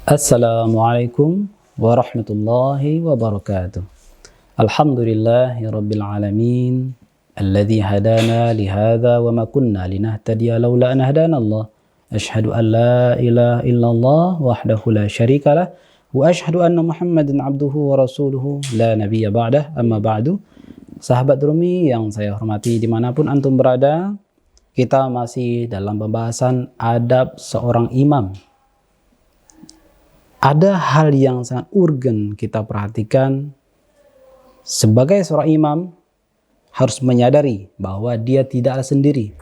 Assalamualaikum warahmatullahi wabarakatuh. Alhamdulillahi rabbil alamin alladzi hadana lihadza wa ma kunna linahtadiya laula an hadana Allah. Asyhadu an la ilaha illallah wahdahu la syarikalah wa asyhadu anna Muhammadan abduhu wa rasuluhu la nabiyya ba'dah. Amma ba'du. Sahabat Rumi yang saya hormati dimanapun antum berada, kita masih dalam pembahasan adab seorang imam. Ada hal yang sangat urgen kita perhatikan. Sebagai seorang imam harus menyadari bahwa dia tidaklah sendiri.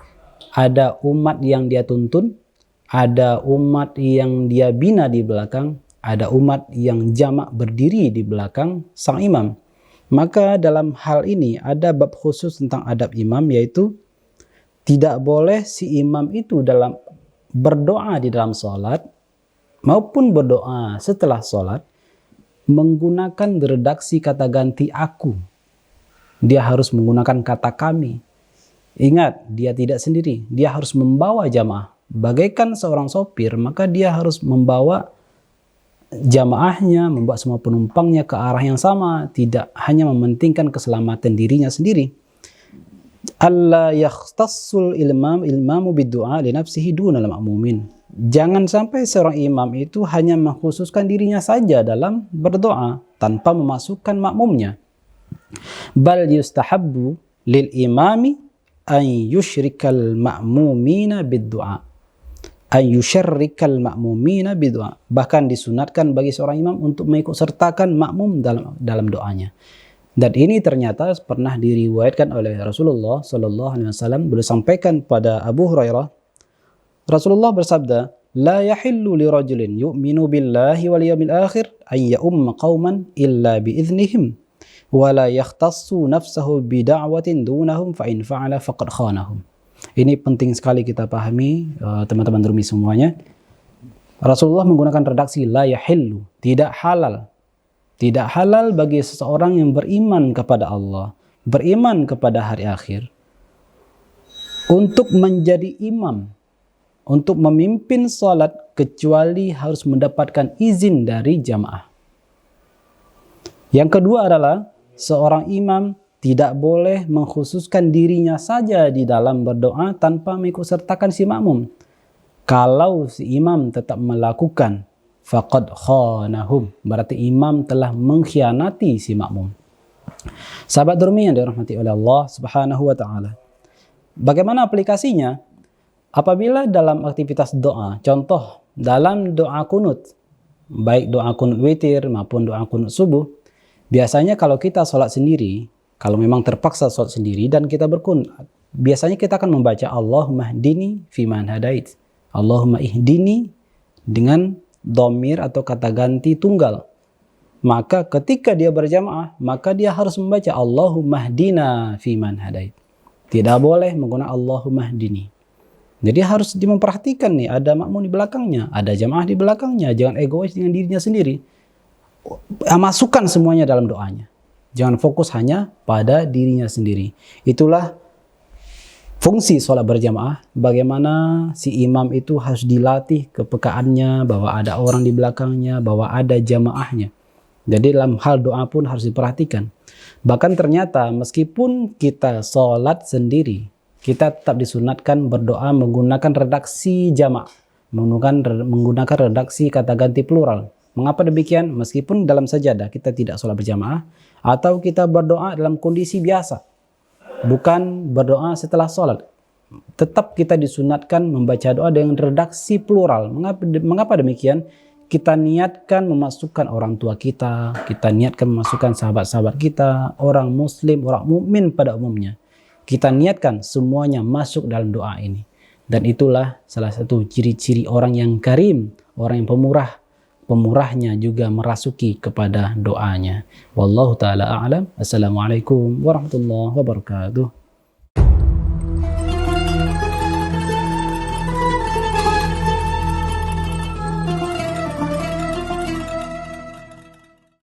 Ada umat yang dia tuntun, ada umat yang dia bina di belakang, ada umat yang jamak berdiri di belakang sang imam. Maka dalam hal ini ada bab khusus tentang adab imam, yaitu tidak boleh si imam itu dalam berdoa di dalam sholat maupun berdoa setelah sholat menggunakan redaksi kata ganti aku. Dia harus menggunakan kata kami. Ingat, dia tidak sendiri. Dia harus membawa jamaah. Bagaikan seorang sopir, maka dia harus membawa jamaahnya, membawa semua penumpangnya ke arah yang sama. Tidak hanya mementingkan keselamatan dirinya sendiri. Alla yakhtassul ilmamu biddu'a li nafsihi dunal ma'mumin. Jangan sampai seorang imam itu hanya mengkhususkan dirinya saja dalam berdoa tanpa memasukkan makmumnya. Bal yustahabbu lil imami an yusyrikal ma'mumina biddu'a. An yusyarrikal ma'mumina biddu'a. Bahkan disunatkan bagi seorang imam untuk mengikutsertakan makmum dalam doanya. Dan ini ternyata pernah diriwayatkan oleh Rasulullah Sallallahu Alaihi Wasallam. Beliau sampaikan pada Abu Hurairah, Rasulullah bersabda, "La yahillu li rajulin yu'minu billahi wal yawmil akhir an ya'umma qauman illa bi'iznihim wa la yakhtassu nafsahu bida'watin dunahum fa in fa'ala faqad khanahum." Ini penting sekali kita pahami, teman-teman Rumi semuanya. Rasulullah menggunakan redaksi la yahillu, tidak halal. Tidak halal bagi seseorang yang beriman kepada Allah, beriman kepada hari akhir, untuk menjadi imam, untuk memimpin salat, kecuali harus mendapatkan izin dari jamaah. Yang kedua adalah seorang imam tidak boleh mengkhususkan dirinya saja di dalam berdoa tanpa mengikutsertakan si makmum. Kalau si imam tetap melakukan faqad khanahum, berarti imam telah mengkhianati si makmum. Sahabat Rumi yang dirahmati oleh Allah Subhanahu wa taala. Bagaimana aplikasinya? Apabila dalam aktivitas doa, contoh dalam doa kunut, baik doa kunut witir maupun doa kunut subuh, biasanya kalau kita sholat sendiri, kalau memang terpaksa sholat sendiri dan kita berkunut, biasanya kita akan membaca Allahumma hdini fiman hadait. Allahumma ihdini dengan dhamir atau kata ganti tunggal. Maka ketika dia berjamaah, maka dia harus membaca Allahumma hdina fiman hadait. Tidak boleh menggunakan Allahumma hdini. Jadi harus memperhatikan nih, ada makmum di belakangnya, ada jamaah di belakangnya. Jangan egois dengan dirinya sendiri. Masukkan semuanya dalam doanya. Jangan fokus hanya pada dirinya sendiri. Itulah fungsi sholat berjamaah. Bagaimana si imam itu harus dilatih kepekaannya, bahwa ada orang di belakangnya, bahwa ada jamaahnya. Jadi dalam hal doa pun harus diperhatikan. Bahkan ternyata meskipun kita sholat sendiri, kita tetap disunatkan berdoa menggunakan redaksi jamak, menggunakan redaksi kata ganti plural. Mengapa demikian? Meskipun dalam sajadah kita tidak sholat berjamaah, atau kita berdoa dalam kondisi biasa, bukan berdoa setelah sholat, tetap kita disunatkan membaca doa dengan redaksi plural. Mengapa demikian? Kita niatkan memasukkan orang tua kita niatkan memasukkan sahabat-sahabat kita, orang muslim, orang mukmin pada umumnya. Kita niatkan semuanya masuk dalam doa ini. Dan itulah salah satu ciri-ciri orang yang karim, orang yang pemurah. Pemurahnya juga merasuki kepada doanya. Wallahu ta'ala a'lam. Assalamualaikum warahmatullahi wabarakatuh.